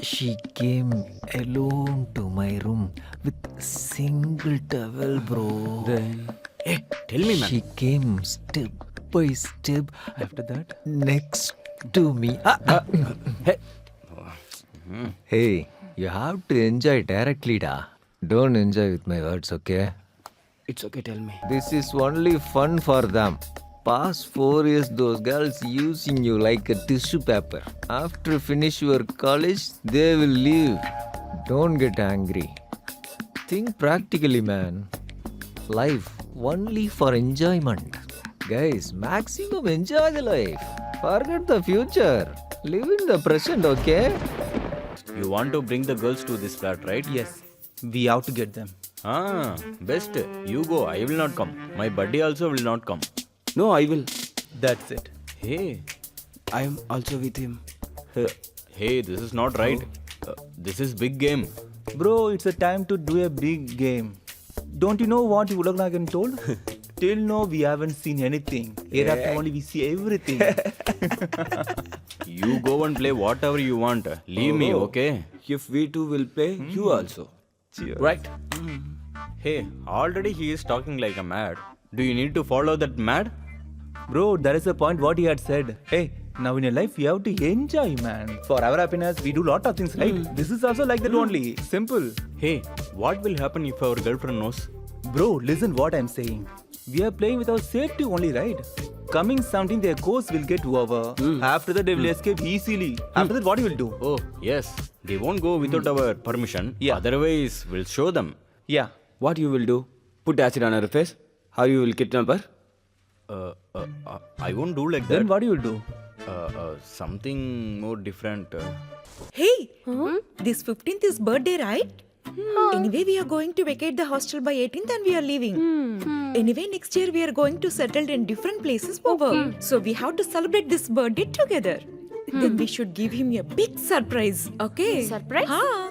She came alone to my room with single towel, bro. Then, hey, tell me, man. She came step by step After that, next to me. hey, Hey, you have to enjoy directly, da. Don't enjoy with my words, okay? it's okay. Tell me. This is only fun for them. Past 4 years, those girls using you like a tissue paper. After finish your college, they will leave. Don't get angry. Think practically, man. Life only for enjoyment. Guys, maximum enjoy the life. Forget the future. Live in the present, okay? You want to bring the girls to this flat, right? Yes, we have to get them. Ah, best. You go. I will not come. My buddy also will not come. No, I will. That's it. Hey, I am also with him. hey, this is not right. This is big game. Bro, it's a time to do a big game. Don't you know what Ulagnagan told? Till now, we haven't seen anything. Hereafter only we see everything. You go and play whatever you want. Leave me, okay? If we two will play, you also. Cheers. Right? Hey, already he is talking like a mad. Do you need to follow that mad? Bro, that is the point what he had said. Hey, now in your life, you have to enjoy, man. For our happiness, we do lot of things, right? This is also like that only. Simple. Hey, what will happen if our girlfriend knows? Bro, listen what I'm saying. We are playing with our safety only, right? Coming something, their course will get over. After that, they will escape easily. After that, what you will do? Oh, yes. They won't go without our permission. Yeah. Otherwise, we'll show them. Yeah. What you will do? Put acid on her face? How you will kidnap her? I won't do like Then that. what you will do? Something more different. Hey, this 15th is birthday, right? Anyway, we are going to vacate the hostel by 18th and we are leaving. Anyway, next year we are going to settle in different places for work. So we have to celebrate this birthday together. Then we should give him a big surprise, okay? Surprise? Huh?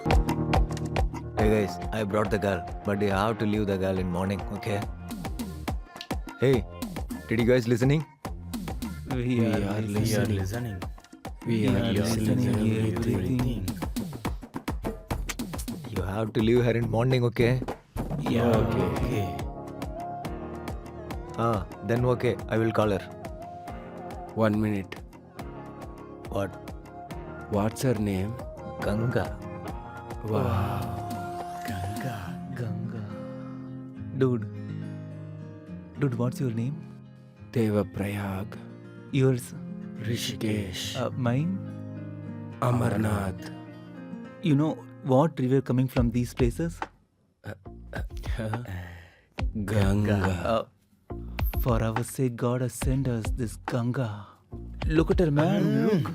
Hey guys, I brought the girl, but you have to leave the girl in morning, okay? Hey, did you guys listening? We are listening. We are listening everything. You have to leave her in morning, okay? Yeah, okay. Then okay, I will call her. 1 minute. What? What's her name? Ganga. Wow. Ganga. Dude, what's your name? Deva Prayag. Yours? Rishikesh. Mine? Amarnath. You know what river coming from these places? Ganga. For our sake, God has sent us this Ganga. Look at her, man. Look.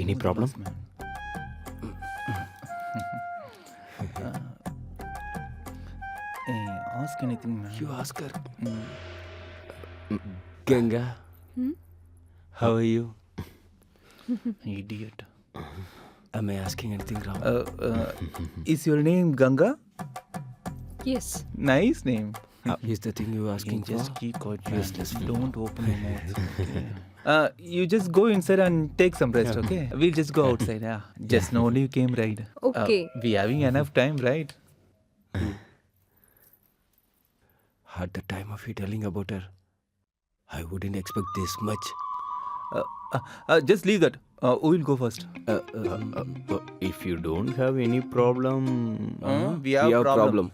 Any problem? Hey, ask anything, man. You ask her. Ganga, how are you? Idiot. Am I asking anything wrong? Is your name Ganga? Yes. Nice name. Is the thing you asking for? Just keep quiet. Useless. Don't open your mouth. Okay. You just go inside and take some rest, okay? We'll just go outside. Yeah. Just know only you came right. Okay. We having enough time, right? At the time of you telling about her, I wouldn't expect this much. Just leave that. Who will go first? If you don't have any problem, We have problem.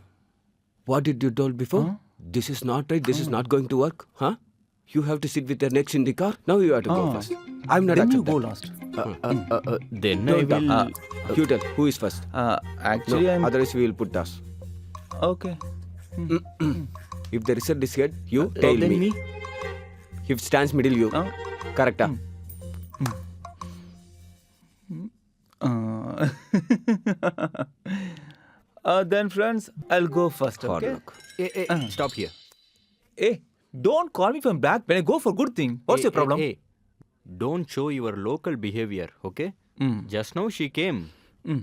What did you told before? This is not right. This is not going to work. Huh? You have to sit with her next in the car. Now you have to go first. I'm not Then you accept go that. last. then I Don't will. talk. You tell who is first. Actually, No, I'm otherwise we will put us. okay. If the result is good, you tell then me. If stands middle, you. Correct. Then, friends, I'll go first. Hard Okay. luck. Stop here. Hey, don't call me from back when I go for good thing. What's your problem? Hey, don't show your local behavior, okay? Just now she came.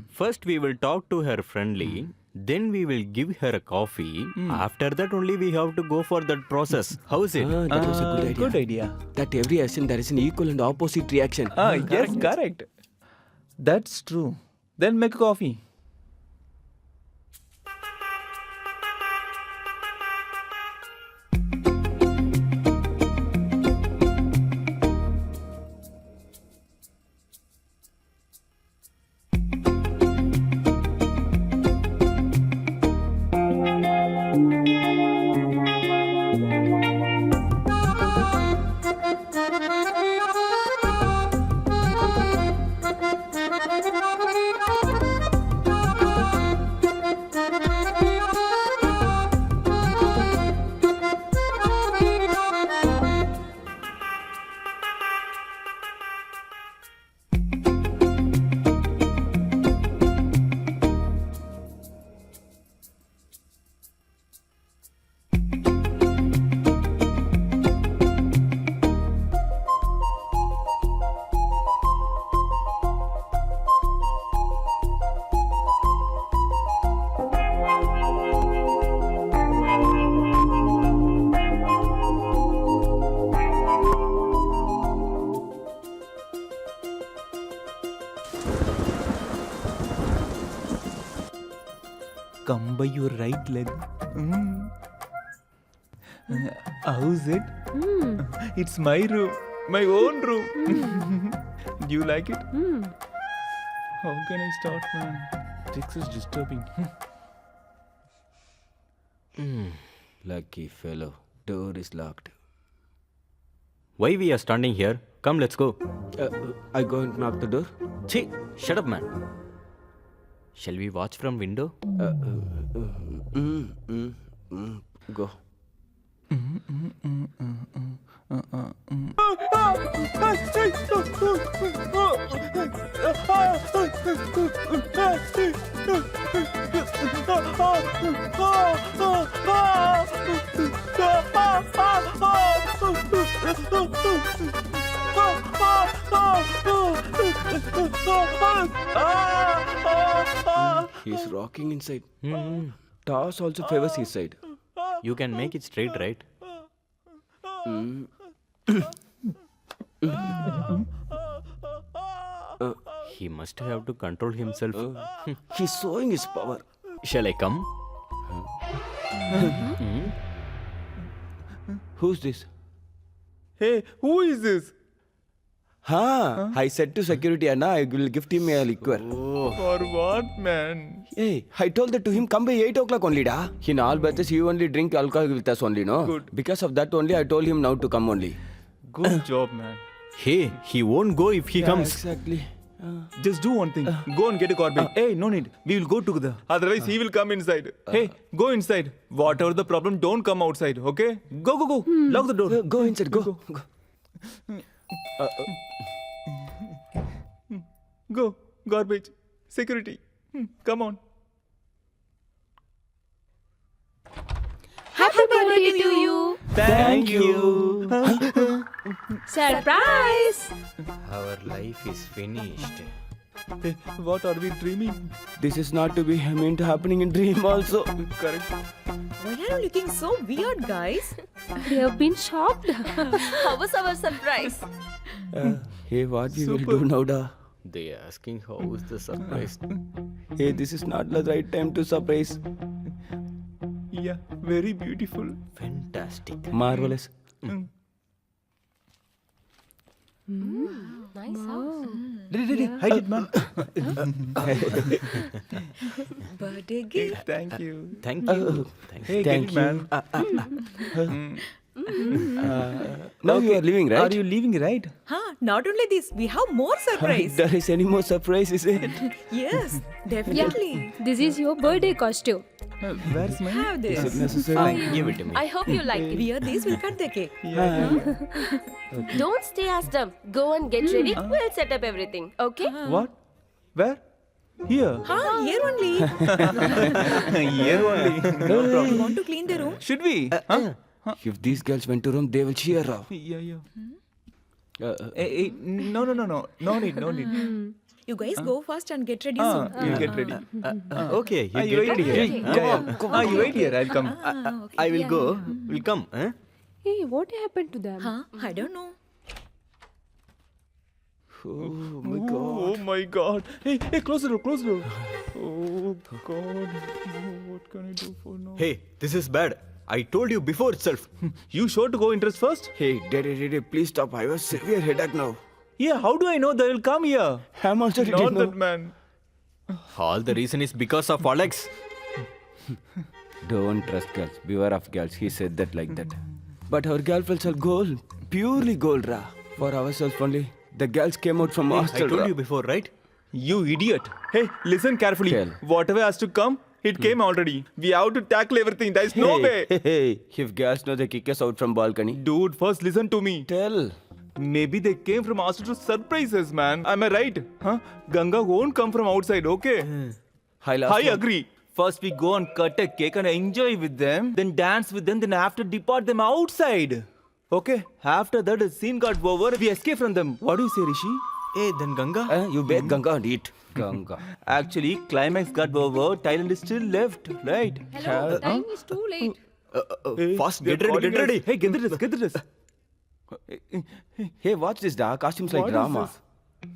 First we will talk to her friendly. Then we will give her a coffee. After that only we have to go for that process. How is it? That was a good idea. Good idea. That every action there is an equal and opposite reaction. Yes, correct. That's true. Then make a coffee. Come by your right leg. How's it? It's my room. My own room. Do you like it? How can I start, man? This is disturbing. Lucky fellow. Door is locked. Why we are standing here? Come, let's go. I go and knock the door. Chee, shut up, man. Shall we watch from window? Go. He's rocking inside. Toss also favors his side. You can make it straight, right? He must have to control himself. He's showing his power. Shall I come? Who's this? Hey, who is this? I said to security, Anna, I will gift him a liquor. For what, man? Hey, I told that to him, come by 8 o'clock only, da. In all batches, he only drink alcohol with us only, no? Good. Because of that only, I told him now to come only. Good job, man. Hey, he won't go if he comes. Exactly. Just do one thing. Go and get a carbine. Hey, no need. We will go together. Otherwise, he will come inside. Hey, go inside. Whatever the problem, don't come outside, okay? Go, go, go. Lock the door. Go inside, go. Go. Garbage. Security. Come on. Happy birthday to you. Thank you. Surprise. Our life is finished. Hey, what are we dreaming? This is not to be meant to happening in dream also. Correct. Why are you looking so weird, guys? We have been shocked. How was our surprise? Hey, what we will do now, da? They asking how is the surprise. Hey, this is not the right time to surprise. Yeah, very beautiful. Fantastic. Marvelous. Nice house. Hide it, man. Birthday gift. Thank you. Thank you. Thank Hey, Thank get it, man. Now you are leaving, right? Are you leaving, right? Huh, not only this, we have more surprise. There is any more surprise, is it? Yes, definitely. This is your birthday costume. Where's my? Have this. Necessary. Give it to me. I hope you like it. Wear this, we'll cut the cake. Don't stay as dumb. Go and get ready. We'll set up everything. Okay? What? Where? Here. Huh, here only. Here only. No problem. You want to clean the room? Should we? Huh? If these girls went to room, they will cheer up. Yeah. Hey, no. No need. You guys go fast and get ready soon. You'll get ready. Okay. You get wait ready. here. Yeah. You wait here. I'll come. I will go. Will come. Huh? Hey, what happened to them? Huh? I don't know. Oh my God. Hey, close the door. Oh God. What can I do for now? Hey, this is bad. I told you before itself. You sure to go interest first? Hey, Daddy, please stop. I have a severe headache now. Yeah, how do I know they will come here? I'm also ready Not now. that man. All the reason is because of Alex. Don't trust girls. Beware of girls. He said that like that. But our girlfriends are gold. Purely gold, Ra. For ourselves only. The girls came out from I hostel, told Ra. you before, right? You idiot. Hey, listen carefully. Tell. Whatever has to come, it came already. We have to tackle everything. There is no way. Hey, if girls know they kick us out from balcony. Dude, first listen to me. Tell. Maybe they came from hostel to surprise us, man. Am I right? Huh? Ganga won't come from outside, okay? I I agree. First we go and cut a cake and enjoy with them, then dance with them, then after depart them outside. Okay? After that the scene got over, we escape from them. What do you say, Rishi? Hey, then Ganga. You bake Ganga and eat. Ganga. Actually, climax got over, Thailand is still left, right? Hello, time is too late. Fast, They're get ready, calling get us. ready. Hey, get the dress. Hey, watch this, da. Costumes like What is drama. this?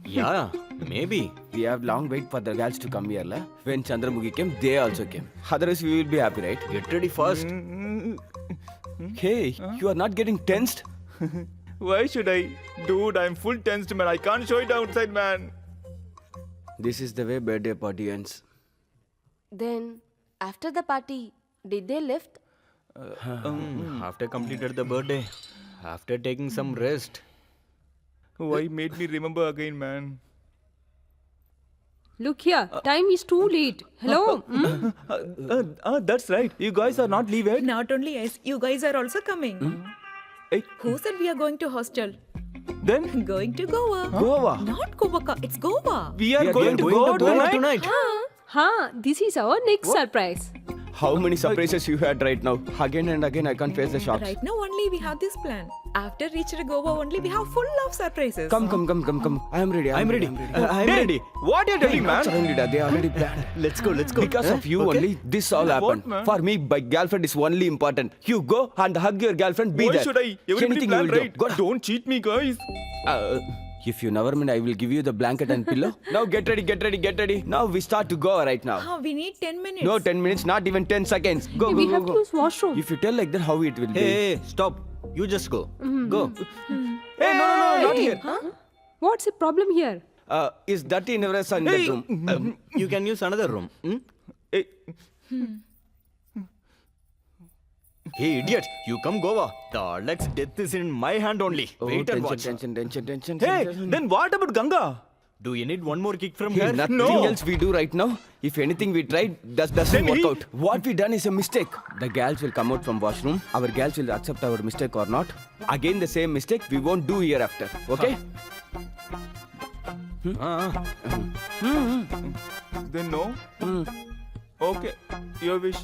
Yeah, maybe. We have long wait for the girls to come here, la. When Chandramukhi came, they also came. Otherwise, we will be happy, right? Get ready fast. Hey, you are not getting tensed? Why should I? Dude, I'm full tensed, man. I can't show it outside, man. This is the way birthday party ends. Then, after the party, did they lift? After completed the birthday, after taking some rest. Why made me remember again, man? Look here, time is too late. Hello? That's right. You guys are not leave yet. Not only us, you guys are also coming. Hey, Who said we are going to hostel? then Going to Goa. Goa. Not Goa, it's Goa. We are going to Going go to tonight. Huh, this is our next surprise. How many surprises you had right now? Again and again, I can't face the shocks. Right now only we have this plan. After reaching Goa only we have full of surprises. Come. I am ready. I'm ready. I'm Hey, ready. What you're telling, Not man? suddenly, da. They already planned. Let's go. Because of you Okay. only, this all happened. man? For me, my girlfriend is only important. You go and hug your girlfriend. Be Why there. should I? Everybody Anything plan you will right. do. Go. Don't cheat me, guys. If you never mind, I will give you the blanket and pillow. Now get ready. Now we start to go right now. We need 10 minutes. No 10 minutes, not even 10 seconds. Go, we go, have go, to go. use washroom. If you tell like that, how it will be? Hey, stop. You just go. Go. Hey, no, not here. What's the problem here? Is dirty never in that room? You can use another room. Hey, Hey, idiot. You come Goa. The Alex death is in my hand only. Oh, Wait and watch. tension. hey, then what about Ganga? Do you need one more kick from Hey, here? nothing No. else we do right now. If anything we tried, that doesn't Then work he- out. What we done is a mistake. The girls will come out from washroom. Our girls will accept our mistake or not. Again the same mistake we won't do hereafter. Okay? Then no? Okay, your wish.